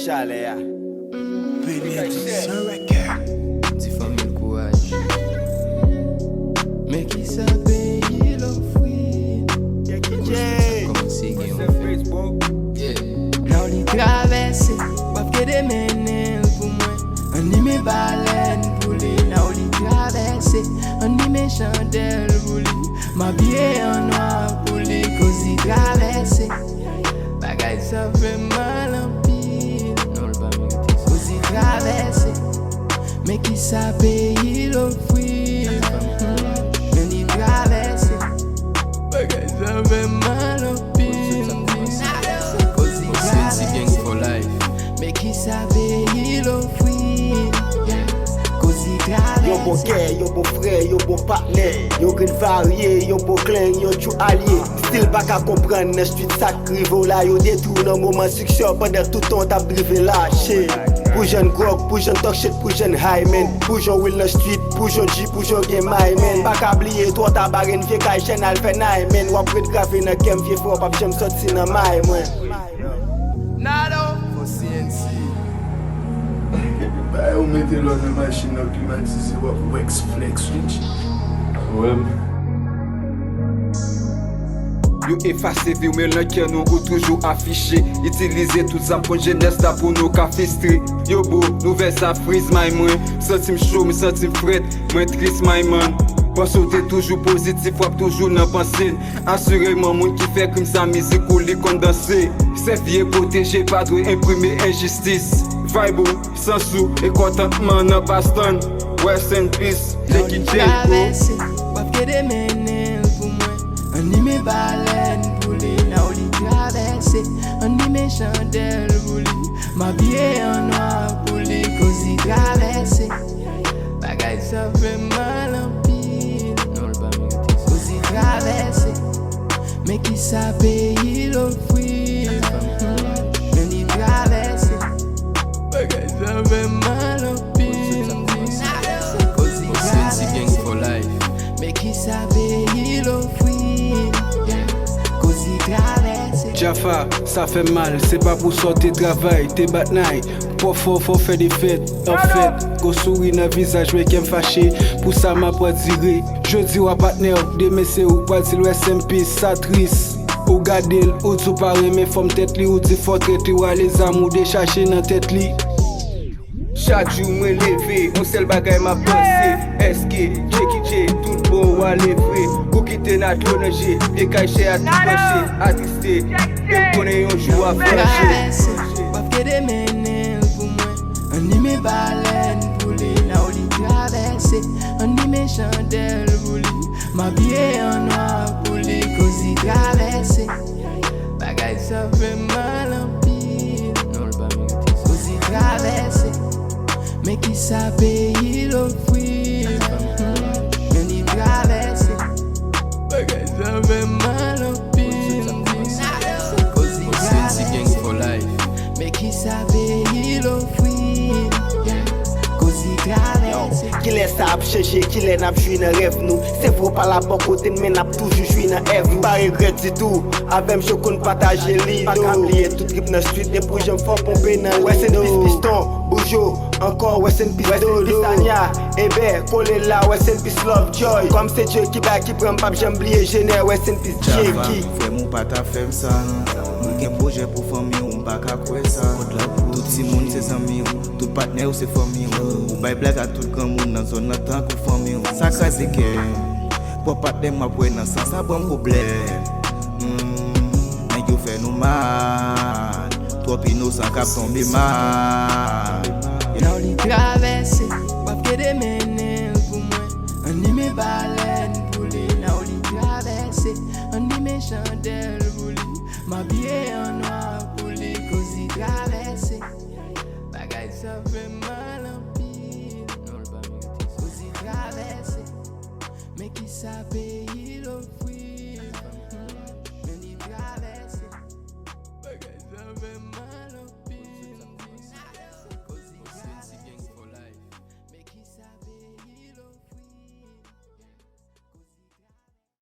chalet. Ti famille courage. Mais qui s'appelle il offrit. Jaky. Now li traverse, wap ke de menen pou mwen. An li me balen pou li. Now li traverse, an li me chandel pou li. Ma biye en noir pou li. Cause li traverse, bagay sa fe mal an pil. Cause li traverse, mais qui sa paye l'offrir. Men li traverse, bagay sa fe mal an pil. Mais qui savait il offrir. Yo bon gay, yo bon frère, yo bon partenaire. Yo gren varié, yo bon clan, yo tout allié. Still pas qu'à comprendre, ne street sacrivo là. Yo détourne un moment succès pendant tout temps t'as brivé lâché. Pour jeune grog, pour jeune talk shit, pour jeune high man. Pour jeune will the street, pour jeune G, pour jeune game my man. Pas qu'à oublier toi ta barine, vieux kay chen al fait naï man. Wap red gravé dans kem, vieux fort, pas j'aime sorti dans my man. Nado for CNC. Bah, on mettait là dans la machine climatisée, Wex Flex Switch. Ouais. Yo effacé vie mais le cœur nous ou toujours affiché. Utiliser tout ça pour jeunesse là pour nous cafestrer. Yo beau, nouvelle ça frise my moi. Sentim chaud, me sentim fret, moi triste my man. Pensez t'es toujours positif, wap toujours dans pensée. Assurément moun qui fait comme ça musique ou li condensé. C'est vieux protégé, pas droit imprimer injustice. Vibe, sans sou et contentement n'a pas stand. Rest in peace, Jaky traverse, wap ke de menen pou mwen. An li me balen pou li. Now li traverse, an li me chandel pou li. Ma biye en noir pou li. Cause li traverse, bagay sa fe mal an pil. Cause li traverse, mais qui sa paye l'offrir. Men li traverse, bagay sa fe mal an pil. Cause li traverse, mais qui sa paye l'offrir. Cause li traverse. Jaffa, ça fait mal, c'est pas pour sortir travail, t'es batnaï. Pour fort, faut faire des fêtes. En fait, go souris dans le visage, mais qui me fâché. Pour ça, m'a pas tiré. Je dis à partenaire, demain c'est ou pas dire le SMP, ça triste. Ou garder, ou tout pareil, mais faut tête li, ou dit faut traiter, ou les amours décharger dans tête li. chaque jour me lever, on seul bagay m'a pensé. SK, Jaky, tout bon ou à lever. Pour quitter notre longe, et cacher à tout pencher, attristé. Et connaît un jour à franchir. Wap ke de menen pou mwen. An li me balen pou li. Now li traverse, an li me chandel pou li. Ma biye en noir pou li. Cause li traverse, bagay sa fe mal an pil. Cause li traverse, mais qui sa paye l'offrir. Men li traverse, bagay sa fe mal an pil. Cause li traverse, mais qui sa paye l'offrir. Cause li traverse. Qui laisse ça à chercher, qui laisse n'a joué dans rêve nous. C'est pour pas la bon côté, mais n'a toujours joué dans rêve. Pas regret du tout, avec je compte partager l'idée. Pas oublier tout grip dans le street, des projets fort pomper dans ouais c'est une piston, bougeot, encore ouais c'est une piste dodo. Tania, Hébert, collé là, ouais c'est une piste love joy. Comme c'est Dieu qui bat, qui prend pas, j'aime oublier génère, ouais c'est une piste Jaky. Fais mon pas ta femme ça. Mon gain projet pour famille, on pas qu'à quoi ça. Tout si monde c'est amis, tout partenaire c'est famille. Ou bail blague à tout grand monde dans zone tant que famille. Ça crase que pour partenaire m'a pour dans sens ça bon problème. Mais yo fait nous mal. Toi pino sans cap tomber mal. Now li traverse, wap ke de menen pou mwen. An li me balen pou li. Now li traverse, an li me chandel pou li. Ma biye en noir pou li. Cause li traverse, bagay sa fe mal an pil. Cause li traverse, mais qui sa paye